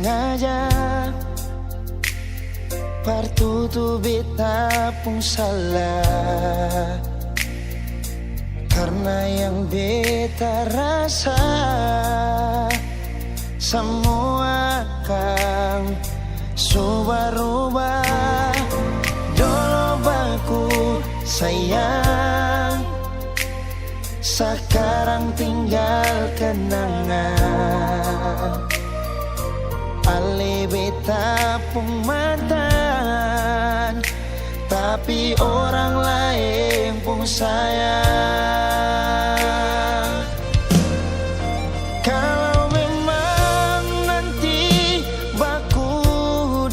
sengaja partutu beta pun salah, karena yang beta rasa semua akan subah-rubah. Dulu baku sayang, sekarang tinggal kenangan. Ale beta pun mantan, tapi orang lain pun sayang. Kalau memang nanti baku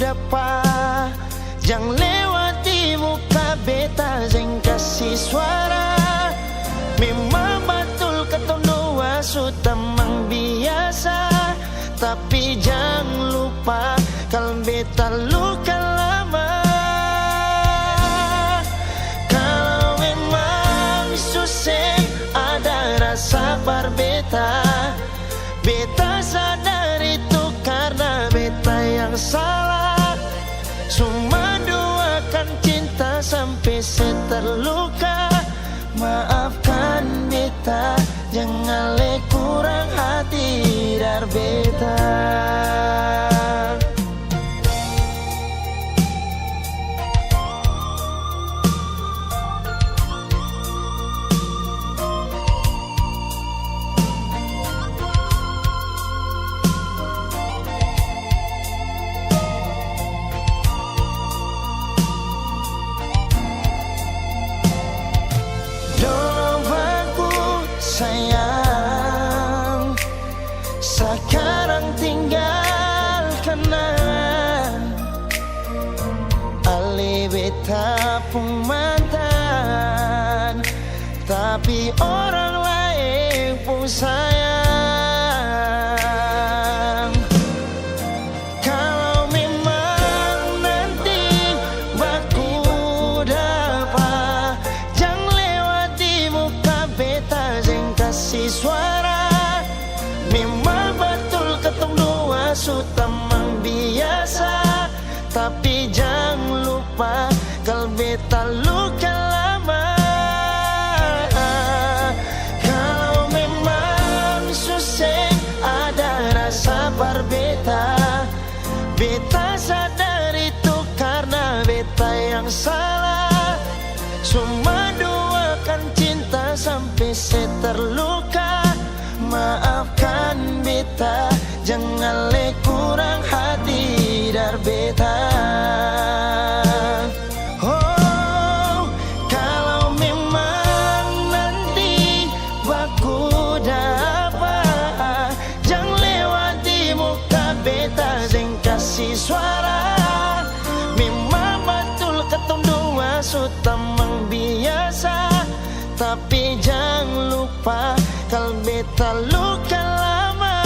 dapat, jangan lewati muka beta, jangan kasih suara. Memang betul ketemu dua sutamang biasa, tapi jangan lupa kalau beta luka lama. Kalau memang susah ada rasa berbeta, beta sadar itu karena beta yang salah. Cuma doakan cinta sampai terluka. Maafkan beta, jangan le kurang hati dar beta. Sayang, sekarang tinggal kenangan. Ale beta pun mantan, tapi orang lain pun sayang. Kalau memang nanti baku dapat, jangan lewati muka beta, kasih suara. Memang betul ketemu dua sutamang biasa, tapi jangan lupa kalau beta luka lama. Kalau memang susah ada rasa berbeta, beta sadar itu karena beta yang salah. Cuma doakan cinta sampai terluka. Maafkan beta, jangan le kurang hati dar beta. Oh, kalau memang nanti baku dapat, jangan lewati muka beta, jangan kasih suara. Memang betul ketemu dua sutamang biasa, tapi jangan lupa kalau beta luka lama.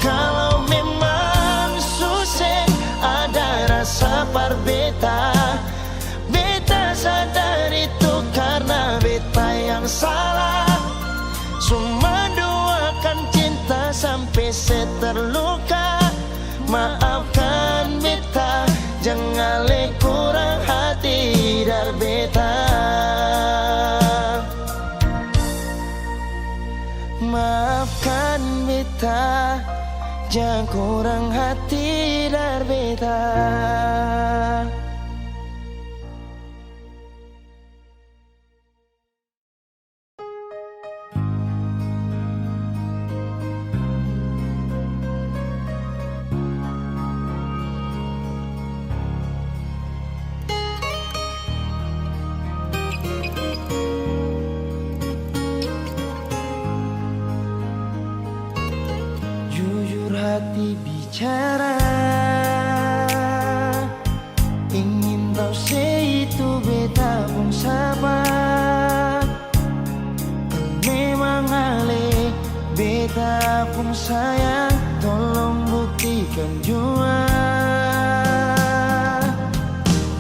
Kalau memang susah ada rasa berbeta, beta sadar itu karena beta yang salah. Cuma doakan cinta sampai terluka. Maafkan beta, jangan le kurang hati dar beta. Maafkan beta, jangan kurang hati dar beta. Hati bicara, ingin tahu itu beta pun sabar. Memang ale beta pun sayang, tolong buktikan jua.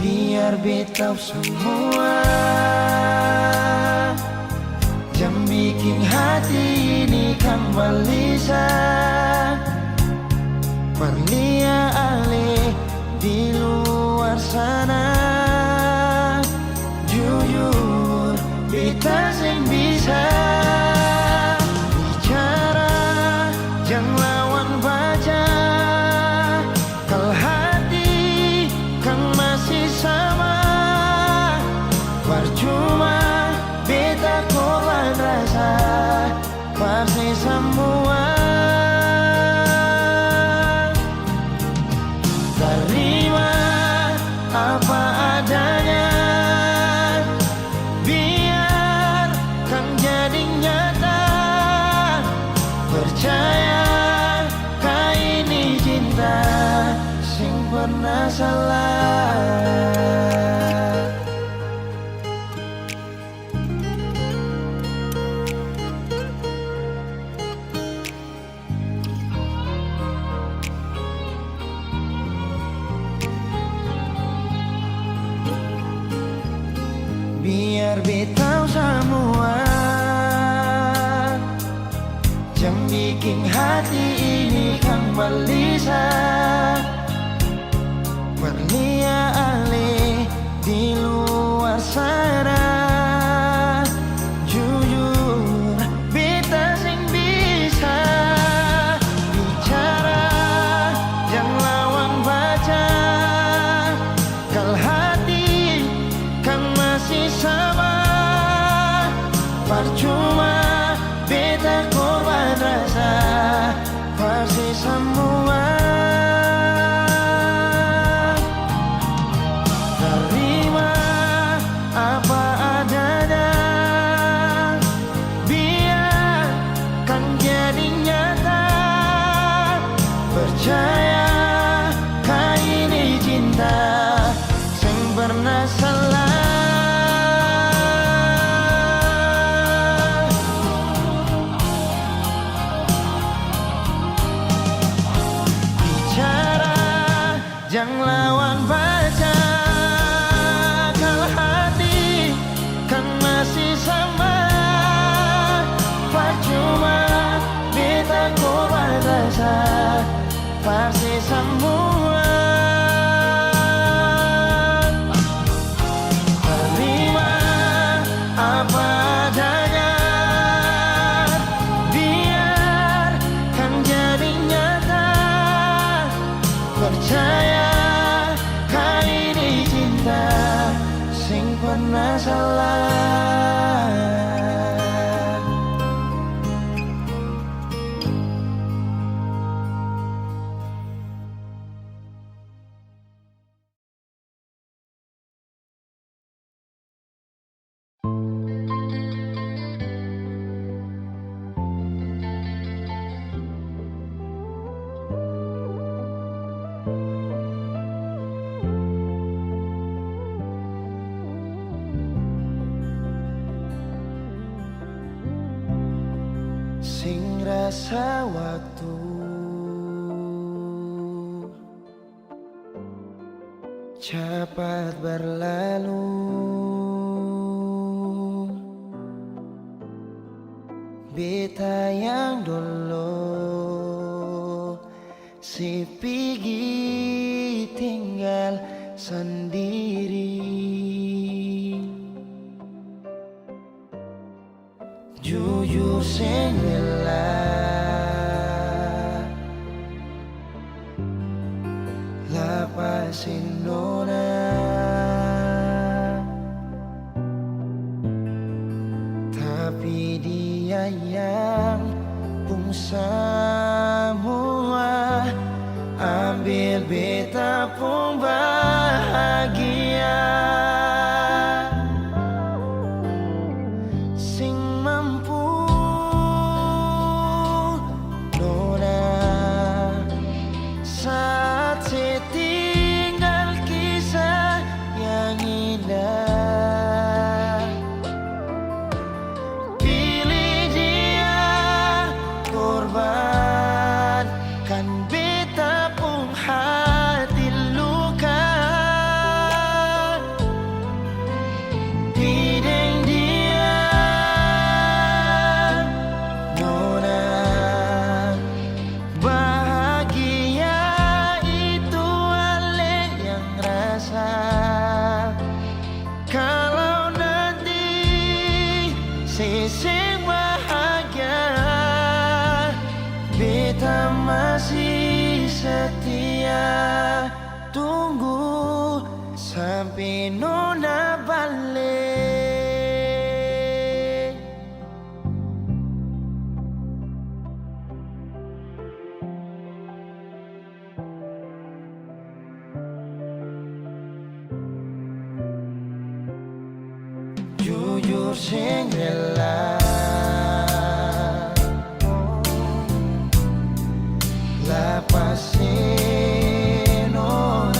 Biar beta semua, jangan bikin hati ini kembali sah. berlia alih di luar sana. Jujur beta sing bisa bicara, jangan lawan baca. Kalau hati kan masih sama, percuma beta korban rasa pasti semua. Terima apa adanya, biar kan jadi nyata. Percaya kau ini cinta sing pernah salah. Biar beta semua jangan bikin hati ini kan gelisah. Berlia alih di luar sana. Jujur beta sing bisa bicara, jangan lawan baca. Kalau hati kan masih sama, percuma beta korban rasa pasti semua. Terima apa adanya, biar kan jadi nyata. Percaya kau ini cinta sing pernah salah. Jangan lawan baca, kalau hati kan masih sama. Percuma beta korban rasa pasti semua. Terima apa adanya, biar kan jadi nyata. Percaya kau ini cinta sing pernah salah. Sing rasa waktu cepat berlalu, beta yang dulu si pergi tinggal sendiri. Jujur sing rela lapasin nona, tapi dia yang pun semua ambil beta pun bahagia. Sing mampu nona saat setinggal kisah yang indah. Pilih dia rasa. Kalau nanti sising bahagia, beta masih setia. Tunggu sampai nona balik. Jujur sing rela lepasin orang,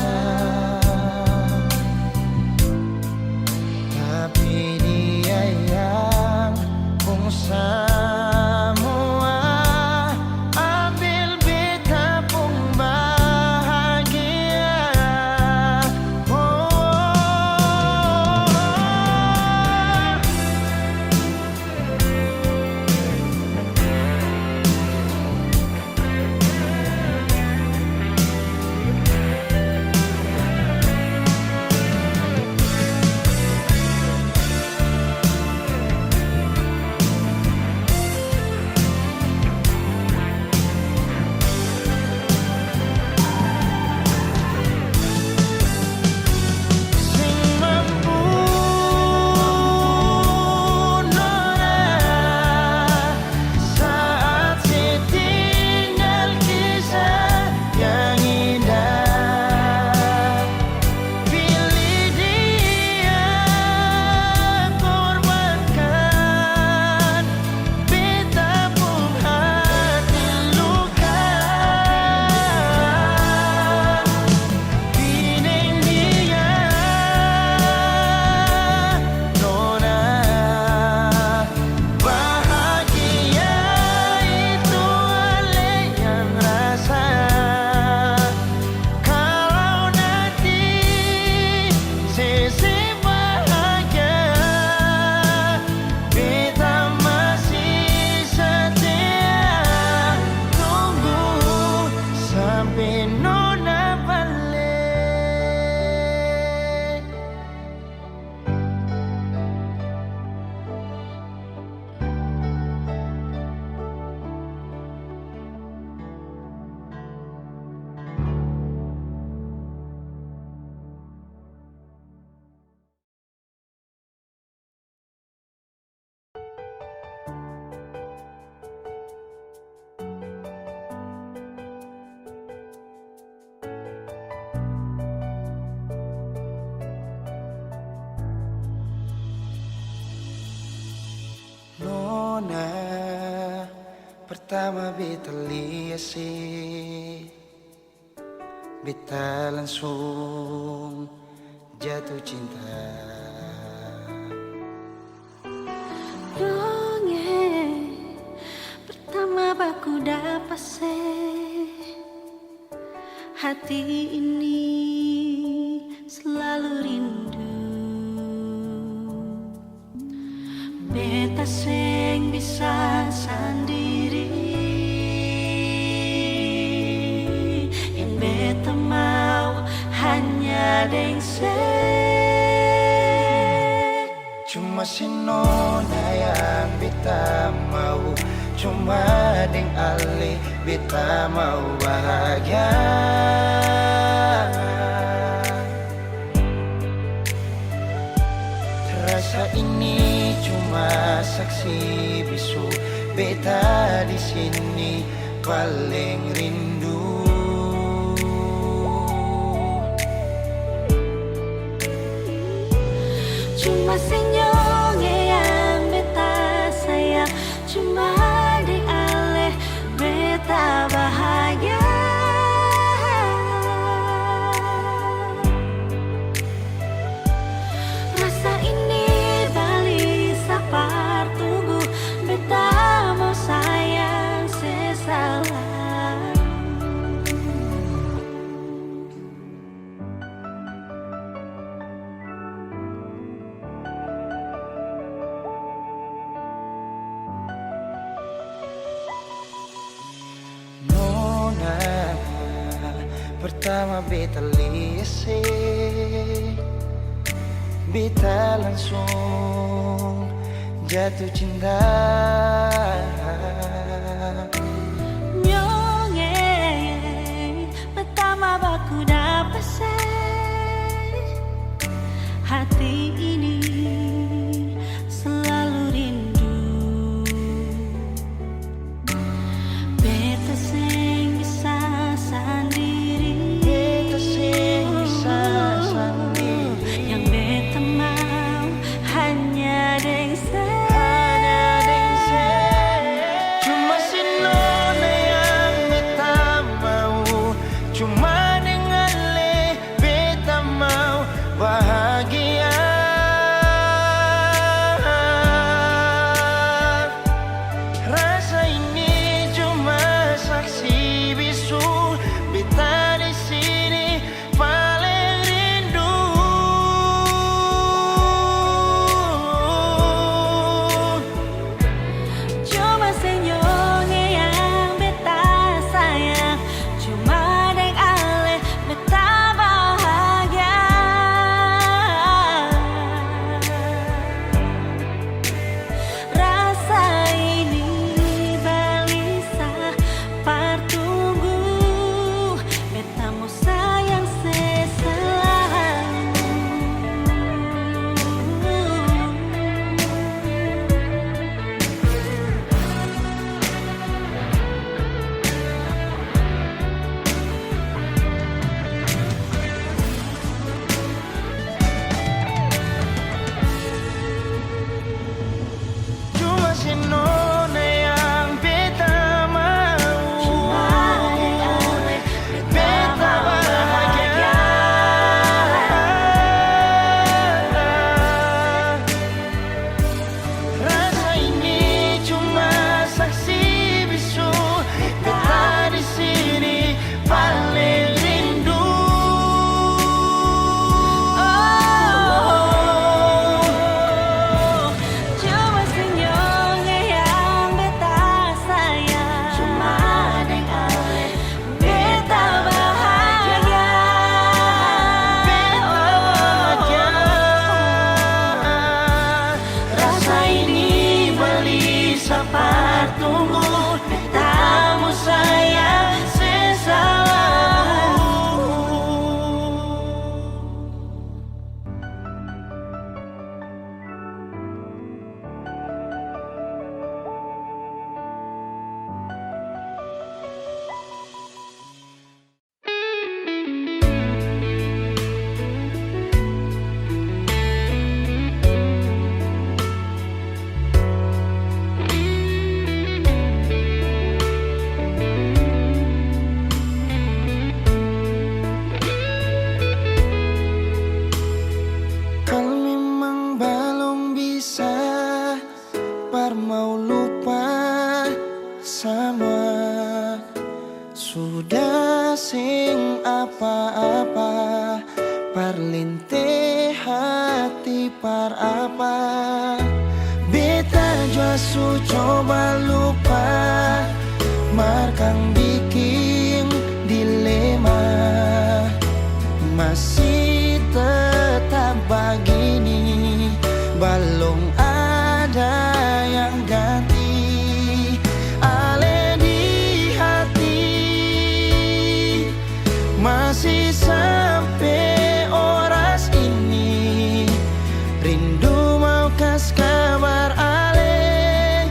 tapi dia yang pun semua ambil beta pun bahagia. Nona, pertama beta lihat sih, beta langsung jatuh cinta. Dongeng pertama baku dapat hati ini selalu rindu. Beta sing bisa sendiri, yang beta mau hanya deng Cuma si nona yang beta mau, cuma deng ale beta mau bahagia. Rasa ini cuma saksi bisu, beta di sini paling rindu. Cuma senyum yang beta sayang, cuma di ale beta bahagia. Rasa ini balik sapar tunggu, beta mau sayang sesalah. Pertama beta lihat beta langsung jatuh cinta. Nyonge pertama baku dapat hati ini selalu rindu. Beta sing bisa sendiri, Beta sing bisa sendiri. yang beta mau hanya deng Cuma si nona yang beta mau, cuma dengan le beta mau bahagia. Rasa ini cuma saksi bisu, beta di sini paling rindu. cuma senyumnya yang beta sayang, cuma deng ale beta bahagia. Rasa ini balisa partunggu, beta mau sayang seselalu. Cuma si nona yang beta mau, Cuma deng ale beta bahagia. Rasa ini cuma saksi bisu, beta di sini paling rindu. Cuma senyumnya yang beta sayang, cuma deng ale beta bahagia. Rasa ini balisa partunggu, beta mau sayang seselalu. Kalau memang belum bisa, par mau lupa sama, sudah sing apa-apa, par linte hati par apa. Beta jua su coba lupa, markang bikin dilema, masih tetap begini, belum ada yang ganti. Ale di hati masih sampai oras ini, rindu mau kas kabar ale,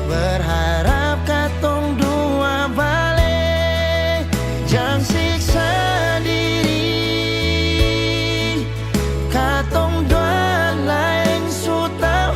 berharap katong dua balik, jangan siksa diri, katong dua lain su tau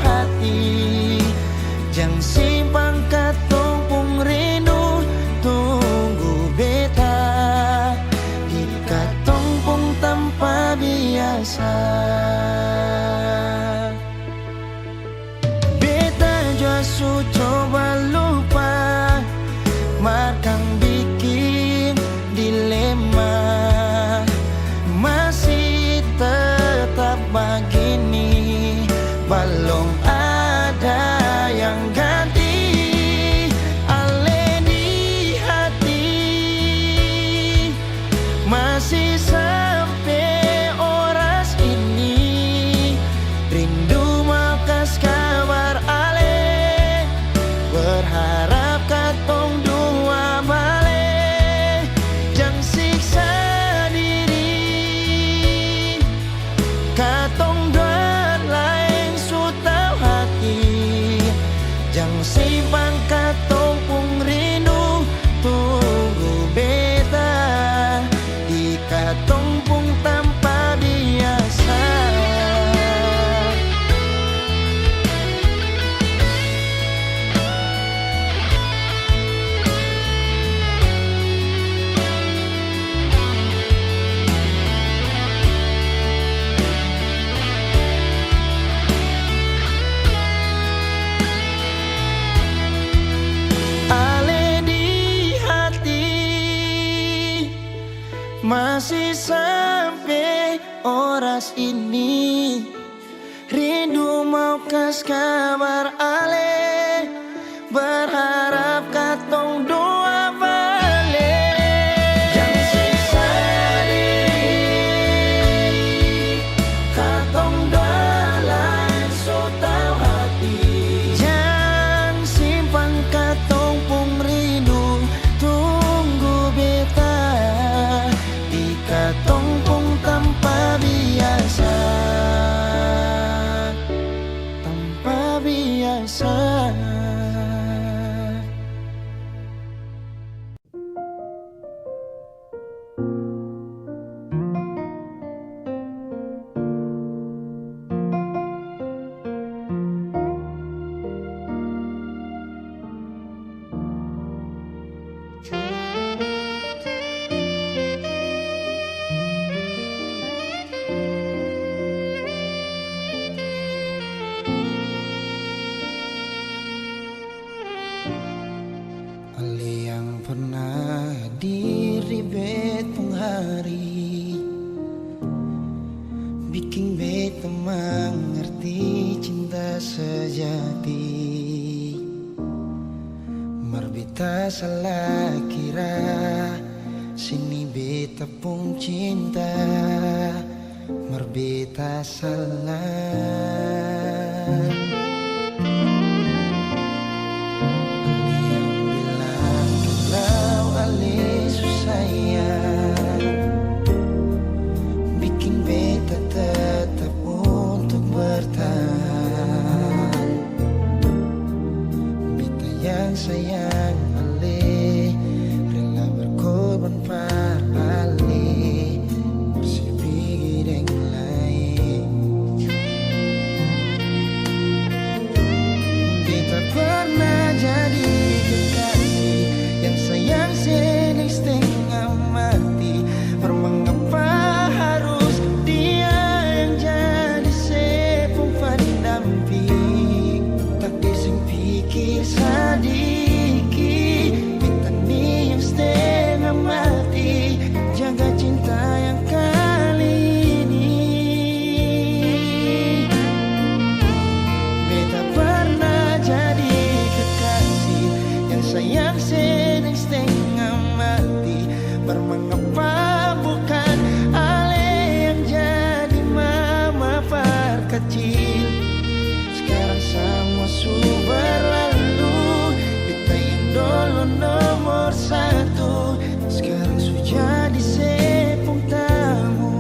katong dua lain sutau hati, jang simpan katong pung rindu, tunggu beta di katong pung tanpa biasa. Masih sampai oras ini, rindu mau kas kabar ale, berharap katong doa balik. Yang sisa di katong doa lain so tau hati, jangan simpan katong pung rindu, tunggu beta katong pung tanpa biasa, tanpa biasa. Pernah hadir di betong hari, bikin beta mengerti cinta sejati. Marbeta salah kira, sini beta pun cinta, marbeta salah. Bikin beta tetap untuk bertahan, beta yang sayang ale, rela berkorban par ale, bersih yang lain. Beta pernah jadi kekasih yang sayang sedang setengah mati, bermengapa harus dia yang jadi sepung pendamping. Tak dising pikir sadiki, beta ni yang setengah mati, jaga cinta yang kali ini. Beta pernah jadi kekasih yang sayang sedang setengah mati, bermengapa bukan ale yang jadi mama perkecil. Sekarang semua sudah berlalu, beta yang dulu nomor satu, sekarang sudah jadi sepung tamu.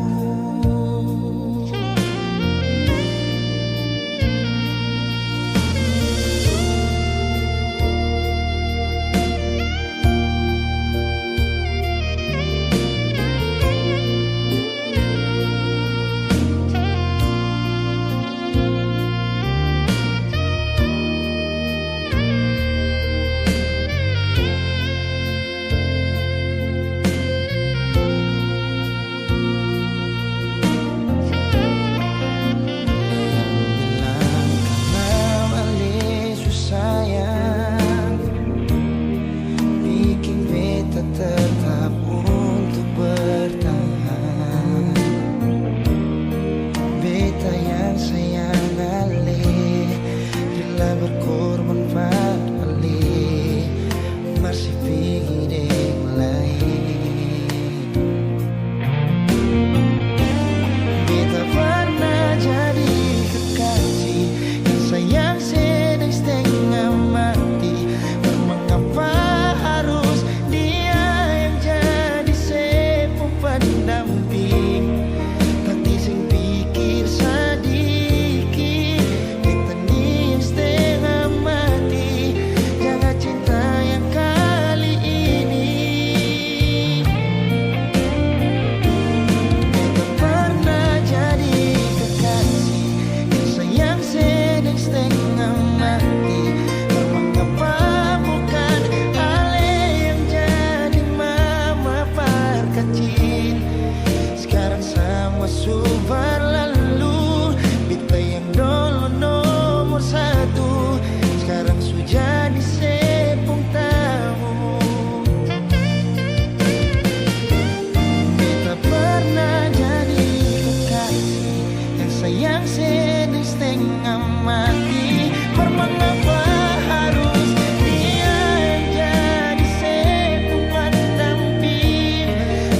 sayang sedang setengah mati. Mengapa harus dia jadi seumpat damping?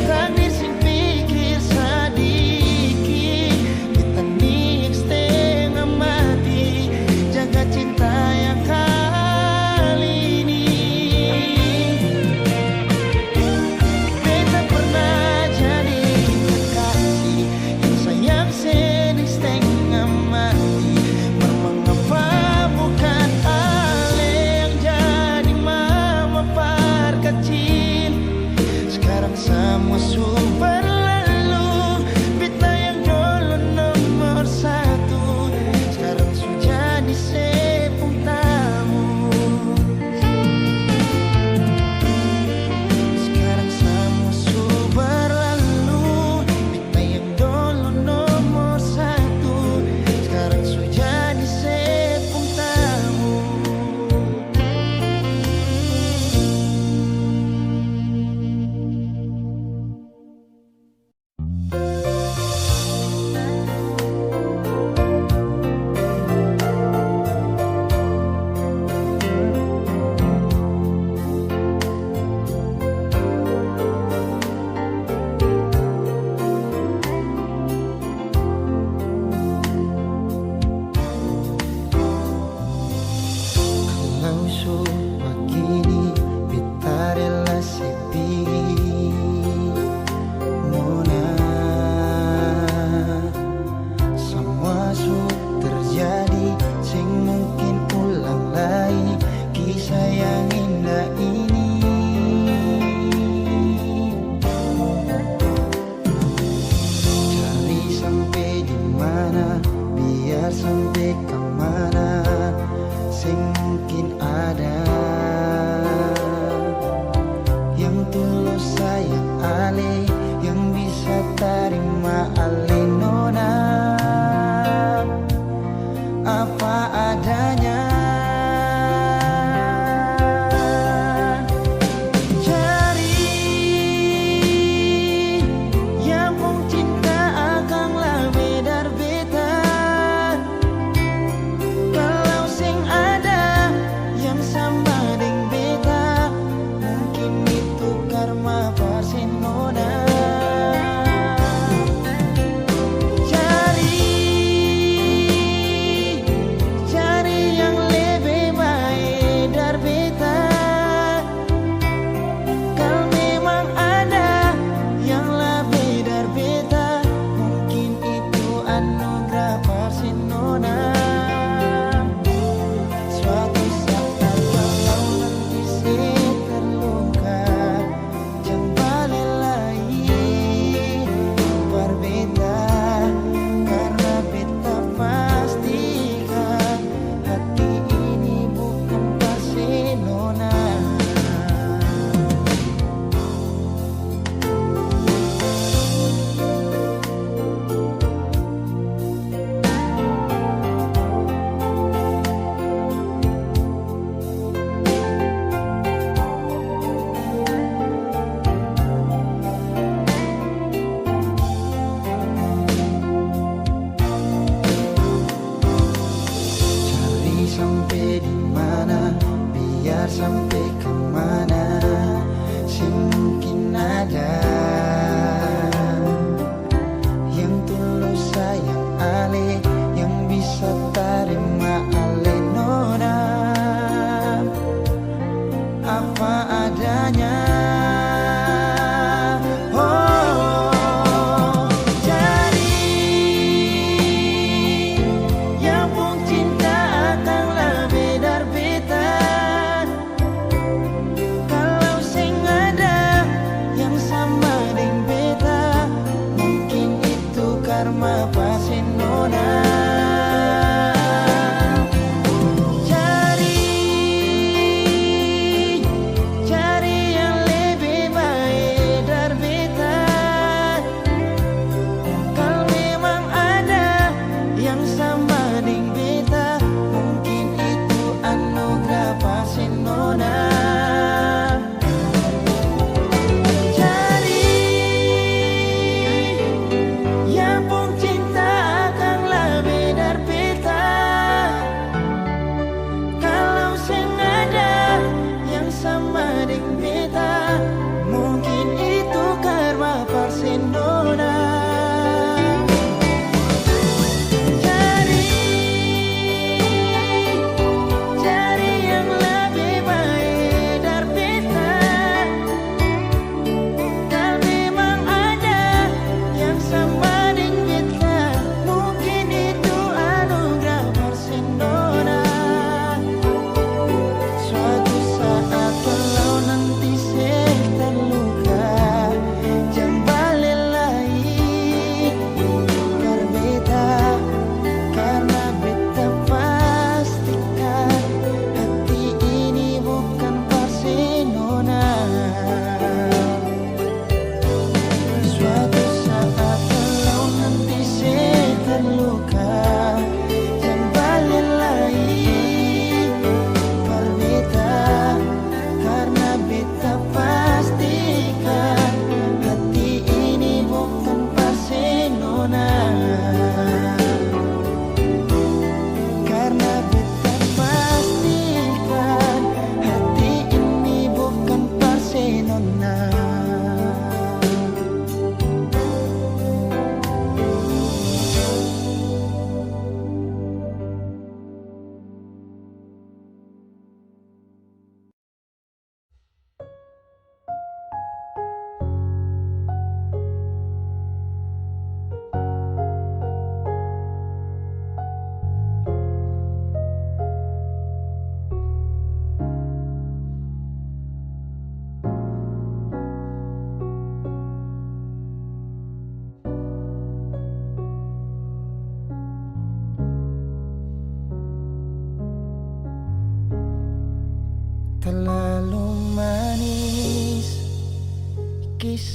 Kan dising pikir sedikit, kita nih setengah mati. Jaga cinta yang kali ini. Beta pernah jadi kekasih yang sayang sedang setengah mati. Mengapa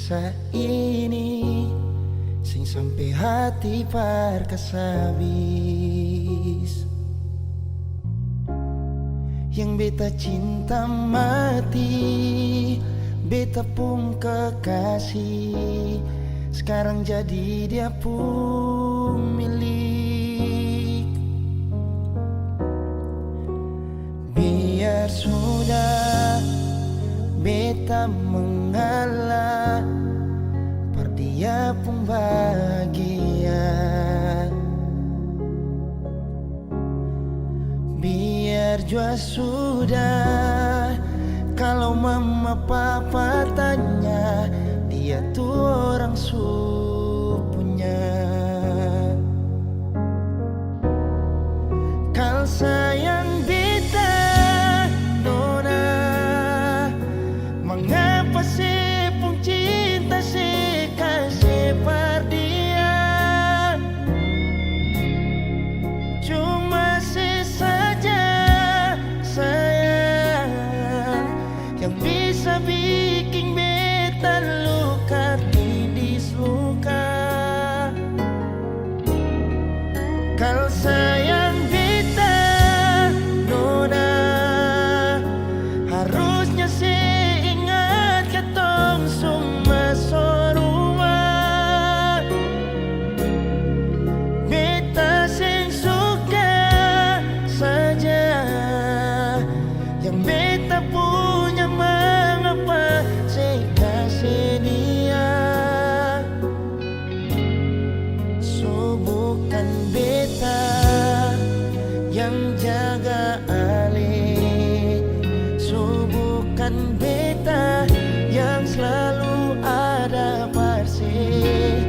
kisah ini sing sampai hati parkasabis, yang beta cinta mati, beta pun kekasih, sekarang jadi dia pun milik. Biar sudah beta mengalah, per dia pun bahagia. Biar jua sudah, kalau mama papa tanya, dia tuh orang supunya. Kal sayang beta nona, mengapa sih pun cinta sih kasih par dia? Cuma sih saja sayang yang bisa bikin beta luka tindis luka. Kalau sayang beta nona, harusnya sih ingat ketong semua sorua. Beta sing suka saja yang beta punya, mengapa saya kasih dia? So bukan beta yang jaga alih, so bukan beta yang selalu ada bersih.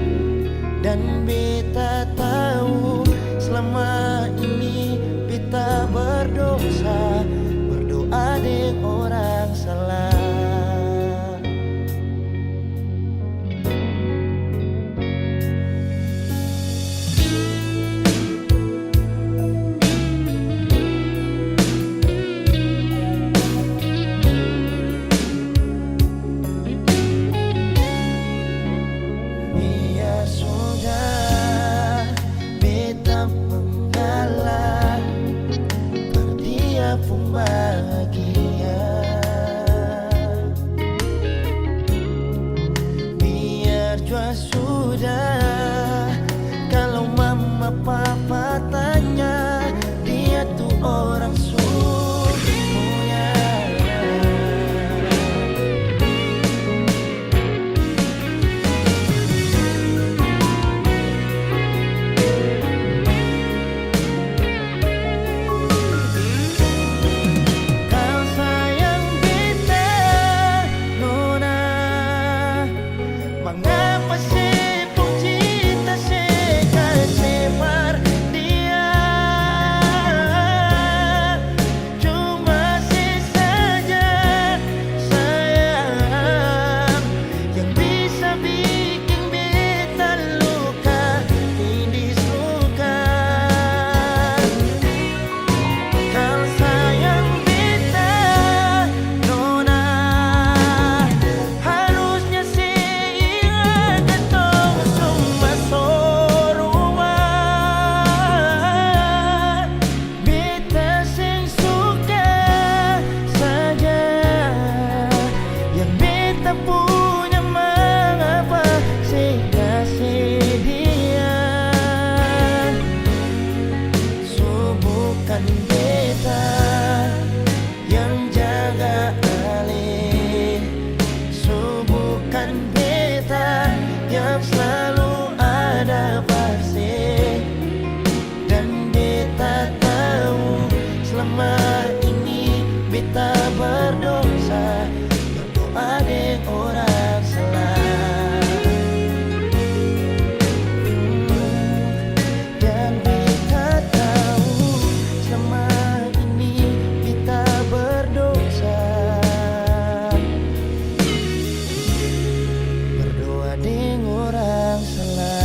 Dan beta tahu selama ini beta berdosa, berdoa dengan orang salah. Biar sudah beta mengalah, per dia pun bahagia. Biar jua sudah, kalau mama papa tanya, dia tuh orang supunya. Kau sayang beta nona, mengapa sih pun cinta sih kasih par dia? Cuma sih saja sayang yang bisa bikin beta luka tindis luka. Kal sayang beta nona, harusnya sih ingat ketong semua sorua. Beta sing suka saja yang beta punya, mengapa sih kasih dia? So bukan beta yang jaga alih, so bukan beta yang selalu ada bersih. Dan beta tahu selama ini beta berdosa, berdoa dengan orang salah. Dan beta tahu selama ini beta berdosa, berdoa dengan orang salah.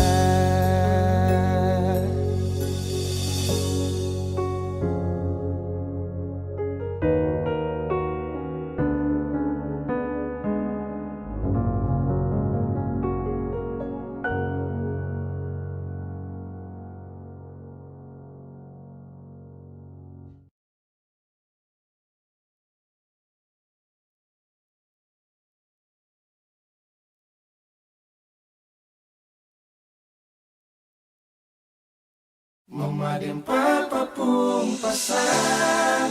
Mama dan papa pun pasang,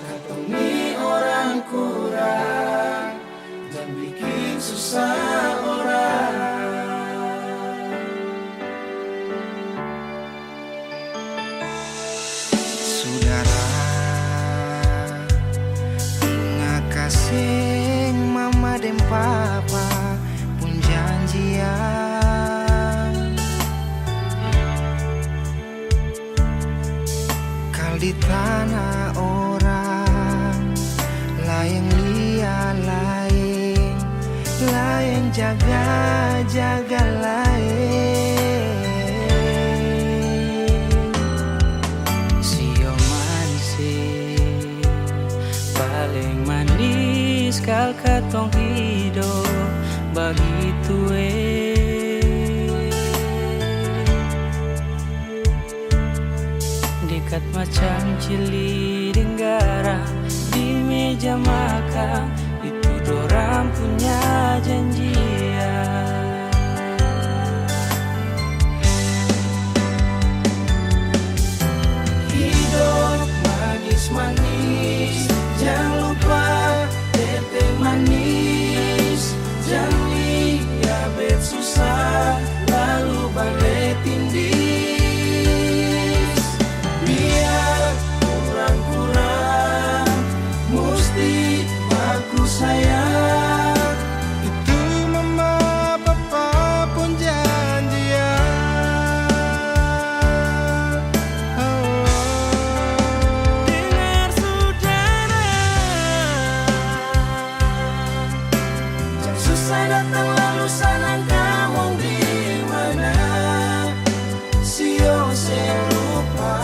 katongi orang kurang, dan bikin susah orang. Saudara, ingat kasih mama dan papa pun janjian, kal di tanah orang lain liat lain, lain jaga-jaga lain. Sio manis paling manis kal katong hidup begitu dekat macam cili denggara di meja makan, itu dorang punya janjian. Hidup manis-manis, jangan lupa tete manis, jangan lihat bet susah lalu balik tindis. Biar kurang-kurang mesti bagus sayang, itu mama papa pun janjian. Dengar saudara, jam susah datang lalu senang kamu di mana. Sio lupa,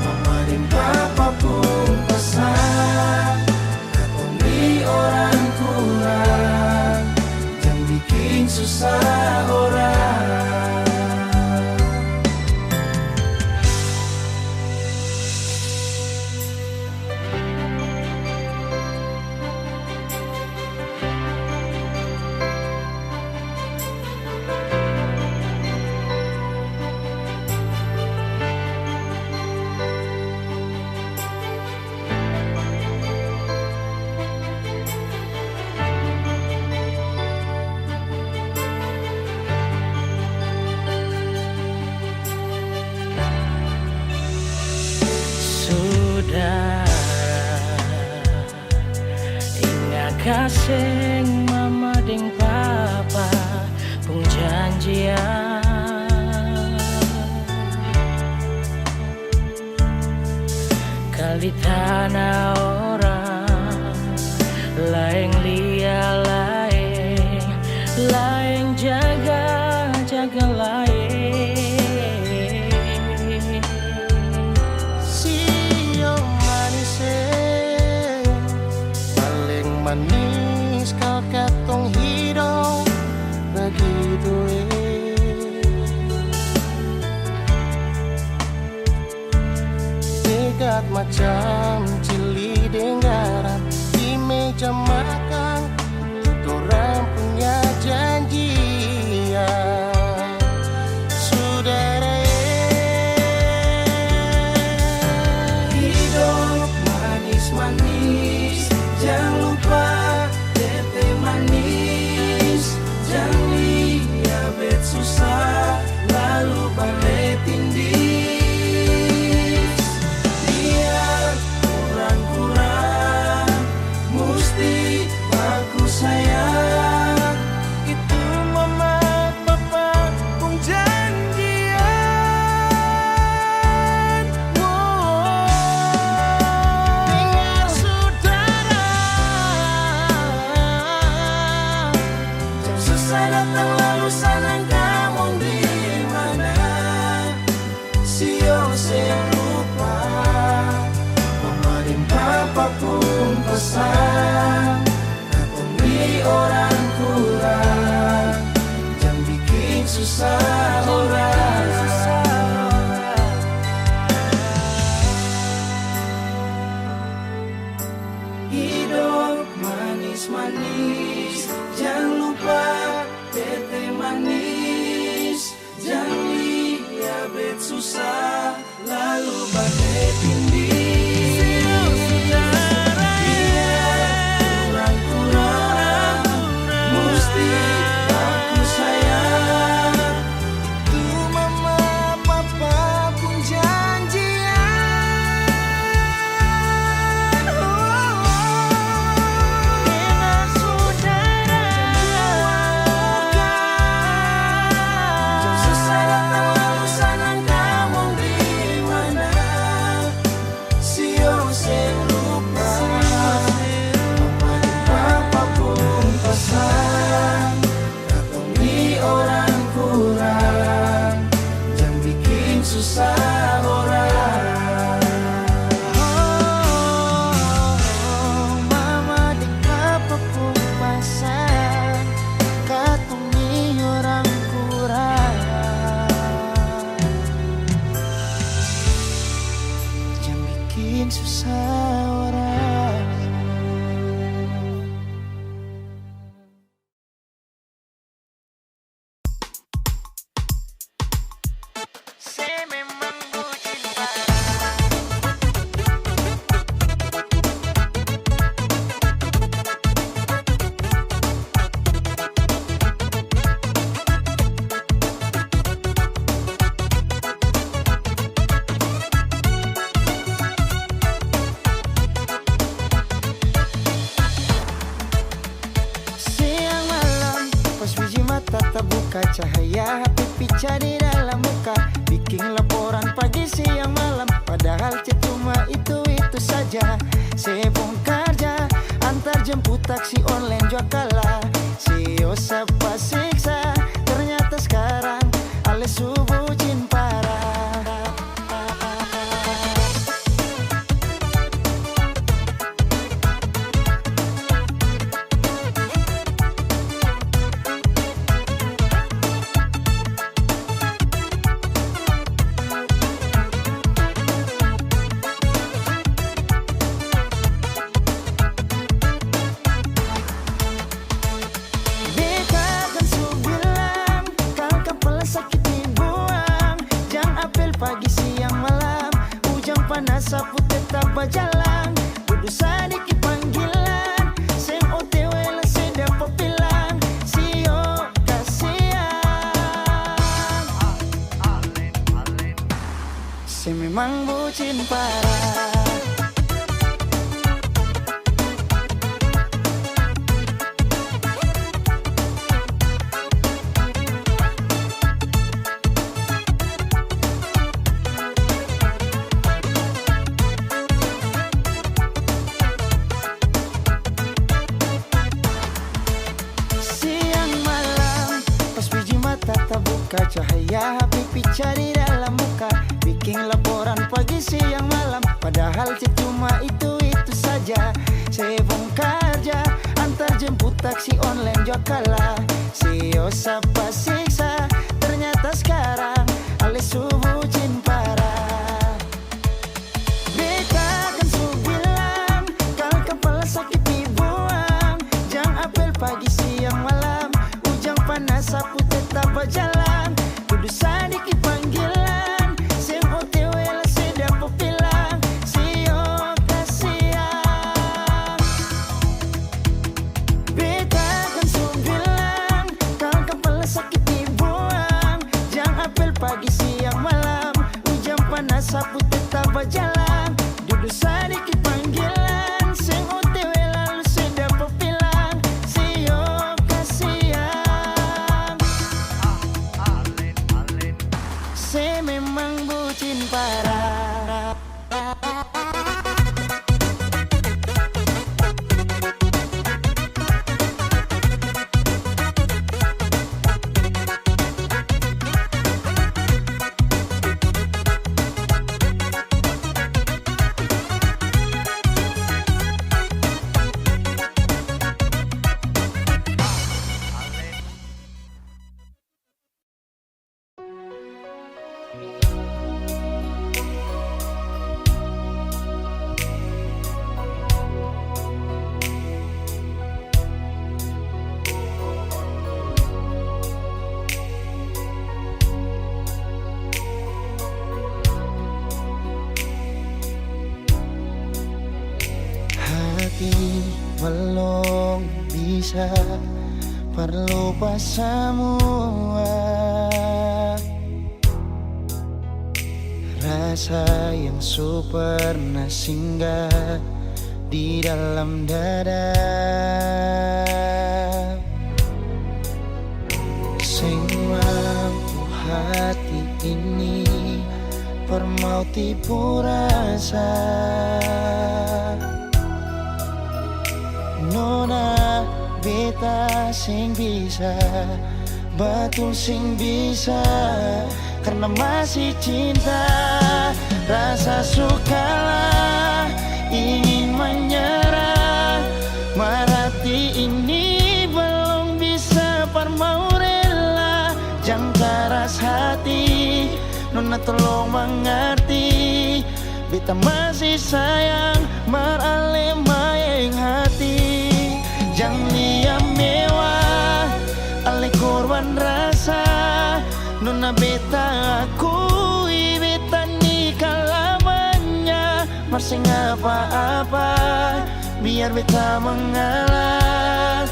mama dan papa pun pasang, katongi orang kurang, jangan bikin susah orang. Saudara, ingat kasih mama dan papa pun janjian, kali tanah orang lain liat lain, lain jaga-jaga lain. Manis kal katong hidup begitu dekat macam cili denggara di meja makan, dorang punya janjian. Saudara, hidup manis-manis, jangan lupa tete manis, jangan lihat bet susah lalu balik tindis. Biar kurang-kurang mesti bagus sayang, itu mama papa pun janjian. Dengar saudara, jam susah datang lalu senang kamu di mana. Sio lupa, mama dan papa pun pesan, katongi orang kurang, jangan bikin susah orang. Hidup manis-manis, jangan lupa tete manis, jangan lihat bet susah lalu badai tindih. Kurang-kurang mesti aku sayang. Tuh mama papa pun janjian. Dengan saudara Jam susah datang lalu sanang kamu di mana. Sio saya lupa. Mama dan papa pun pasang. Katong ni orang kurang. Jangan bikin susah orang. Mama dan papa pun pasang. Katong ni orang kurang. Jangan bikin susah orang. Saya memang bucin parah. Siang malam pas biji mata terbuka, cahaya HP pica di dalam muka, bikin laporan pagi siang malam, padahal chat cuma itu saja. Saya bongkar kerja, antar jemput taksi online jua kalah. Sio sapa siksa, ternyata sekarang ale subucin parah. Beta kan su bilang, kau kepala sakit dibuang. Jang apel pagi siang malam, ujang panas sapu tetap berjalan. Duduk sadiki panggilan, seng OTW lah sedap pepilang. Sio kasihan, saya memang bucin parah. Siang malam pas biji mata terbuka, cahaya HP pica di dalam muka, bikin laporan pagi siang malam, padahal chat cuma itu saja. Saya bongkar kerja, antar jemput taksi online jua kalah. Sio sapa siksa, ternyata sekarang ale subucin parah. Beta kan su bilang, kau kepala sakit dibuang. Jang apel pagi siang malam, ujang panas sapu tetap berjalan. Duduk sadiki panggilan, seng OTW lah sedap pepilang. Sio kasihan, beta kan su bilang, kau kepala sakit dibuang. Jang apel pagi siang malam, ujang panas sapu tetap berjalan. Duduk sadiki panggilan, seng OTW lalu sedap pepilang. Sio kasihan, saya memang bucin parah. hati belum bisa berlupa semua rasa yang pernah singgah di dalam dada. Sing mampu hati ini permau tipu rasa. Nona beta sing bisa, betul sing bisa, karena masih cinta. Rasa sukalah ingin menyerah, marati ini belum bisa parmau rela. Jangan keras hati, nona tolong mengerti, beta masih sayang marale maeng hati. Jangan liam mewah, ale korban rasa, nona beta akui beta nikah lamanya. Masih apa-apa, biar beta mengalah,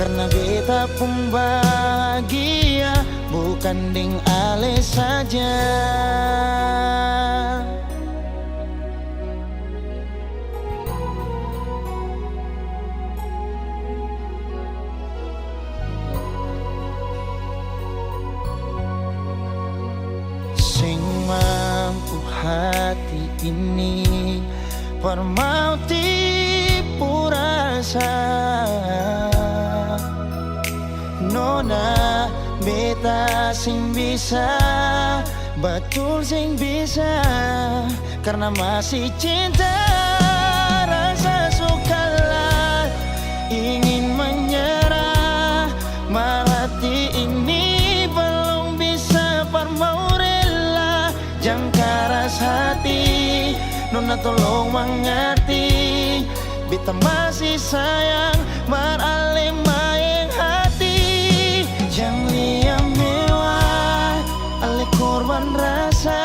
karena beta pun bahagia, bukan ding ale saja. Sing mampu hati ini permau tipu rasa. Nona beta sing bisa, betul sing bisa, karena masih cinta. Rasa sukalah ingin menyerah, marati ini belum bisa parmau rela. Jangan keras hati, nona tolong mengerti, beta masih sayang marale maeng hati. Jangan liam mewah, ale korban rasa,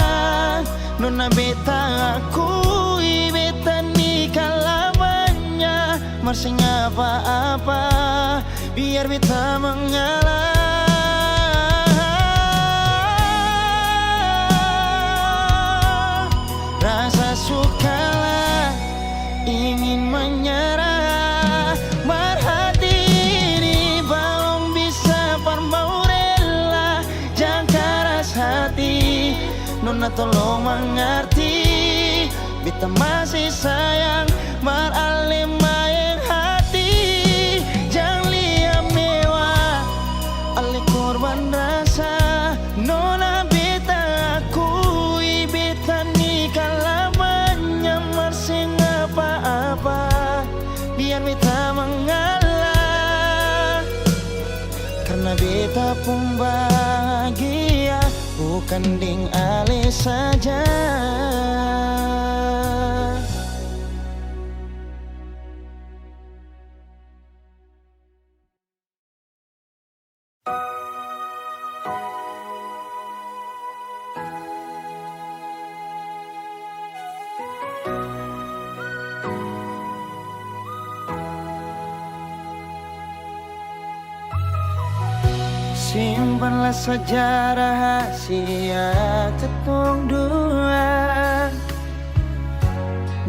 nona beta akui beta nikah lamanya. Masih apa-apa, biar beta mengalah, rasa sukalah ingin menyerah, marhati ini belum bisa parmau rela. Jangan keras hati, nona tolong mengerti, beta masih sayang marale maeng hati. Jangan liam mewah, ale korban rasa, nona beta akui beta nikah lamanya. Masih apa-apa, biar beta mengalah, karena beta pun bahagia, bukan ding ale saja. Simpanlah saja rahasia ketong dua,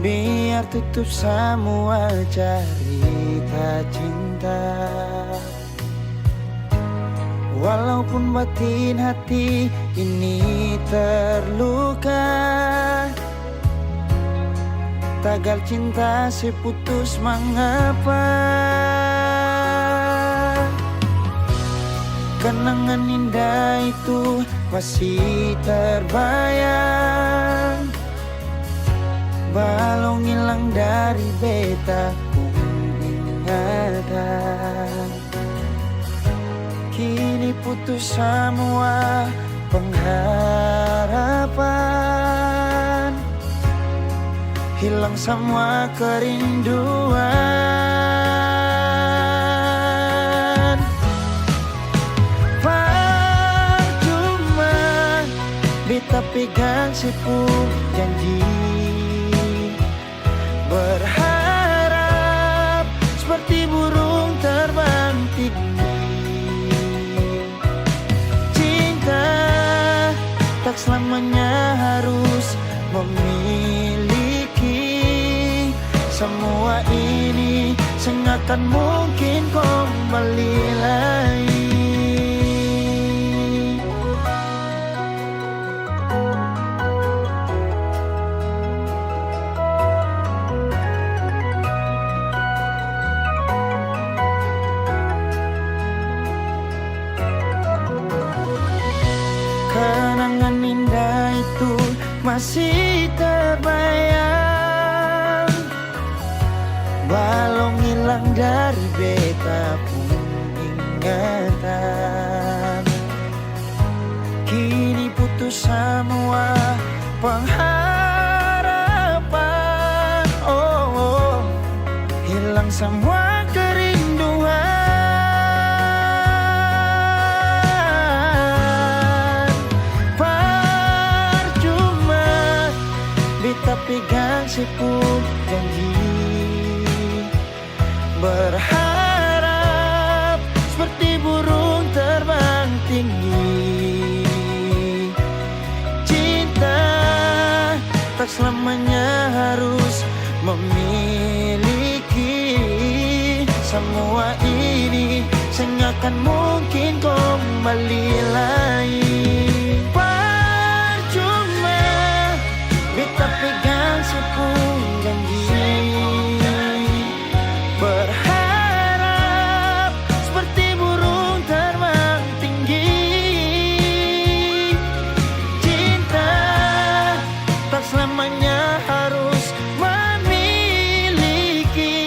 biar tutup semua cerita cinta. Walaupun batin hati ini terluka, tagal cinta seputus mengapa. Kenangan indah itu masih terbayang, balong hilang dari beta ingatan. Kini putus semua pengharapan, hilang semua kerinduan. Beta pegang sepuh janji, berharap selamanya harus memiliki. Semua ini sengakan mungkin kembali lagi. Kenangan indah itu masih terbayang, walau hilang dari beta pun ingatan. Kini putus semua pengharapan, oh, hilang semua kerinduan. Pegang siput janji, berharap seperti burung terbang tinggi. Cinta tak selamanya harus memiliki. Semua ini sengakan mungkin kembali lagi. Beta pegang sepung janji, berharap seperti burung terbang tinggi. Cinta tak selamanya harus memiliki.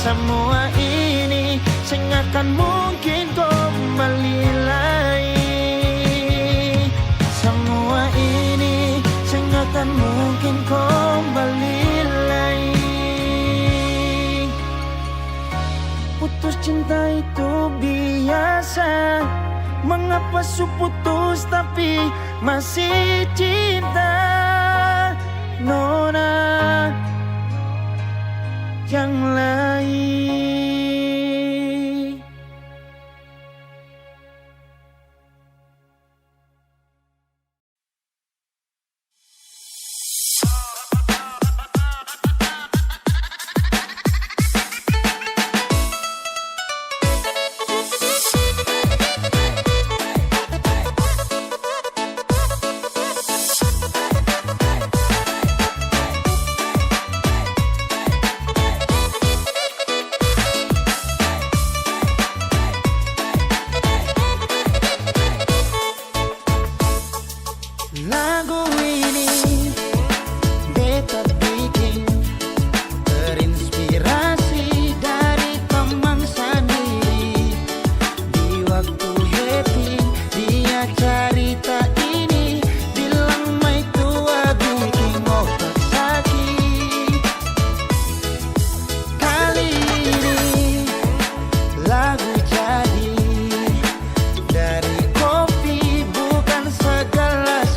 Semua ini sengakan mungkin kembali lagi. Semua ini sengakan mungkin kembali lagi. Putus cinta itu biasa, mengapa su putus tapi masih cinta? Nona yang lain. Lagu ini beta bikin terinspirasi dari teman sendiri. Di waktu happy dia cerita ini, bilang mai tua bikin otak sakit. Kali ini lagu jadi dari kopi, bukan segala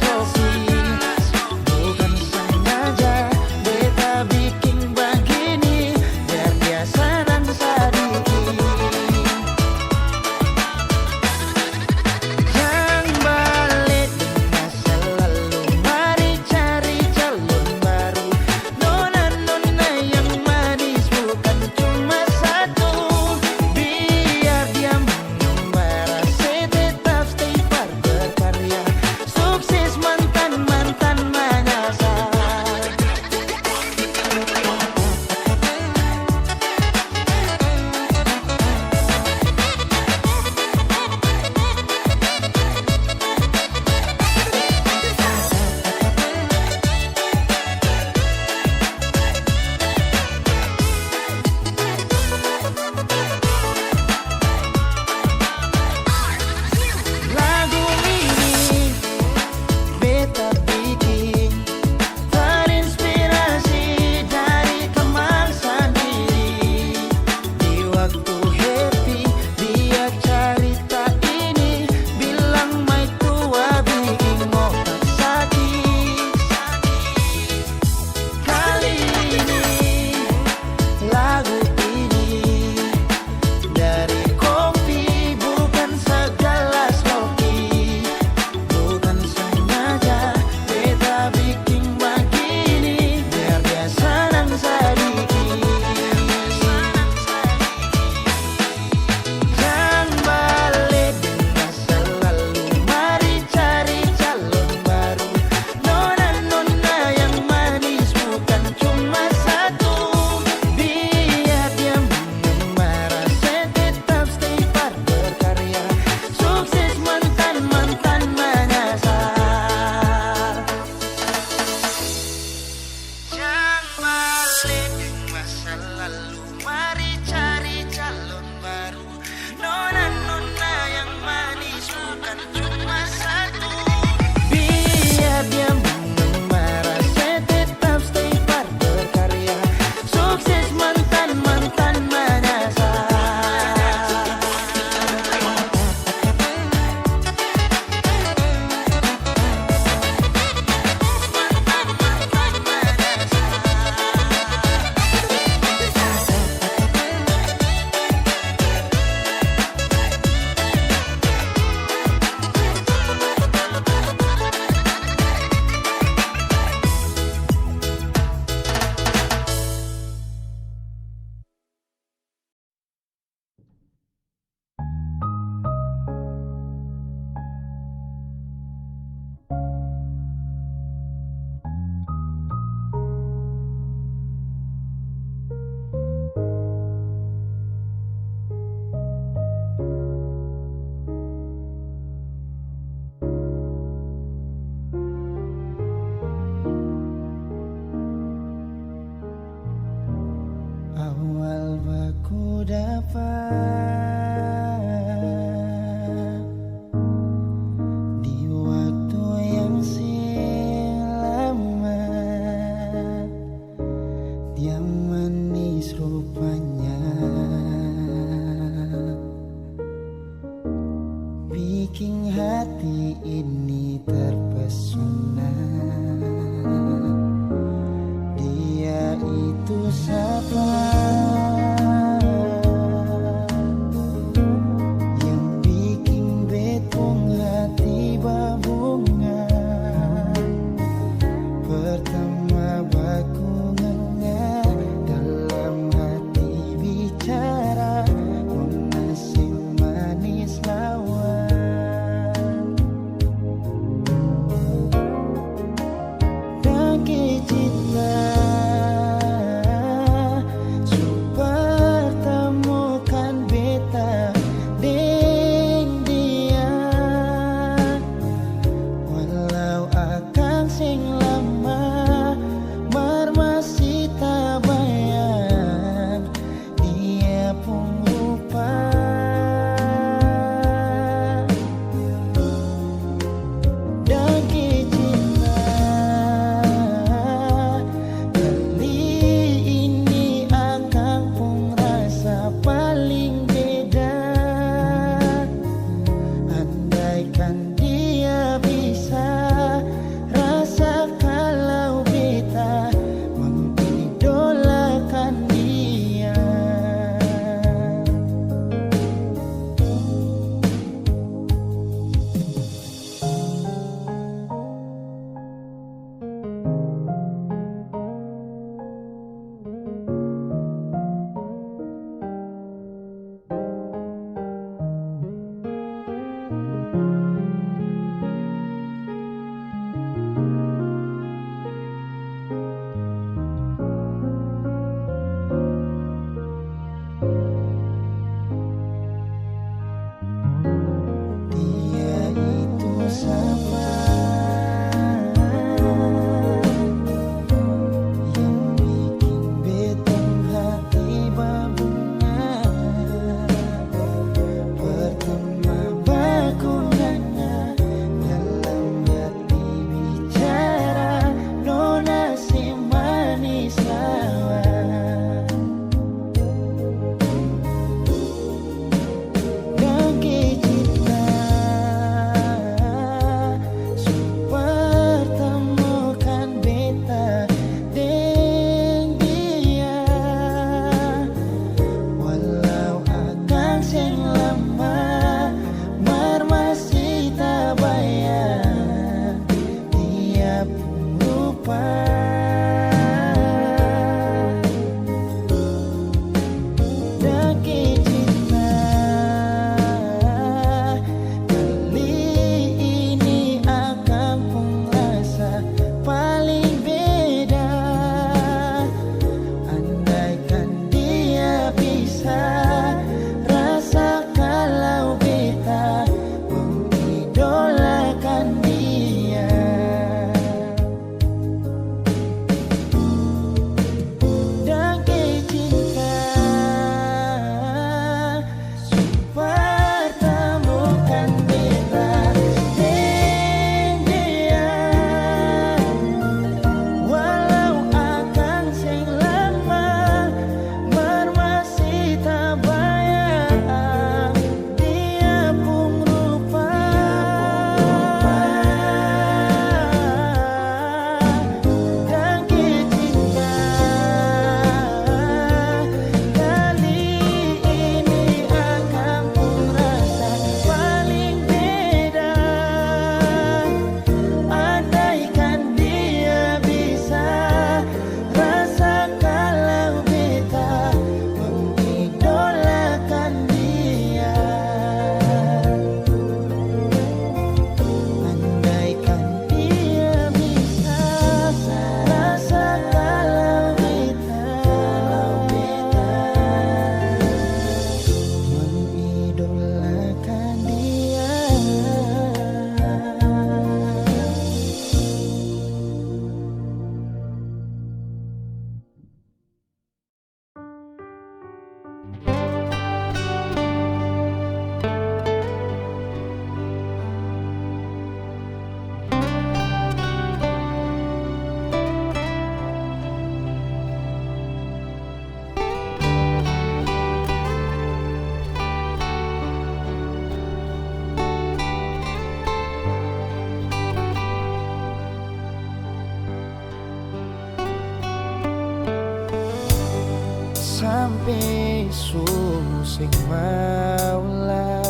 susing maulah,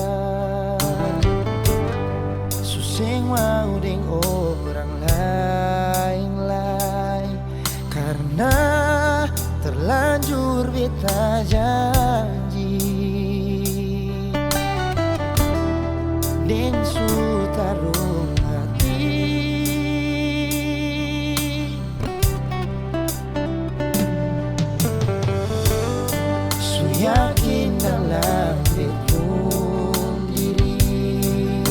susing mau ding orang lain-lain, karena terlanjur beta janji ding su tarung hati. Su yakin dalam betul diri,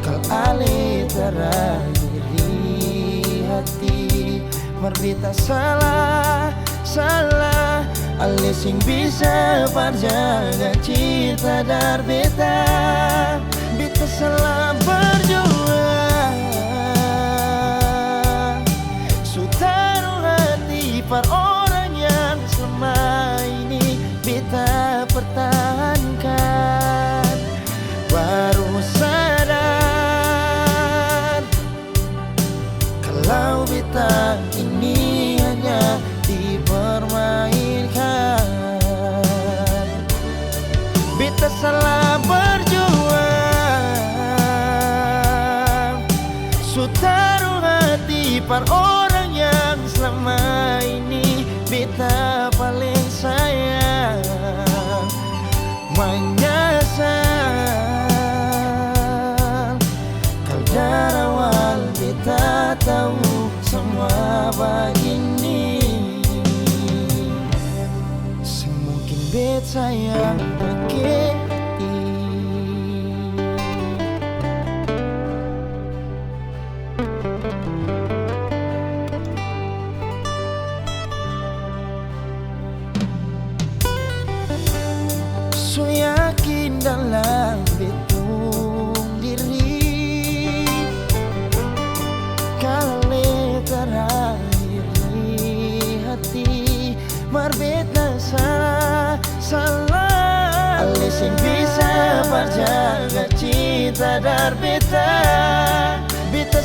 kal ale terakhir di hati, marbita salah ale sing bisa parjaga cinta dar beta salah berjuang, su taruh hati par orang yang selama ini beta pertahankan. Baru sadar kalau beta ini hanya dipermainkan. Beta salah berjuang, su taruh hati par orang yang selama ini beta paling sayang. Menyesal kal dari awal beta tahu semua begini, semungkin beta yang begitu. Su yakin dalam betul diri, kalau terakhir di hati, marbeta salah ale sing bisa parjaga cinta dar beta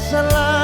salah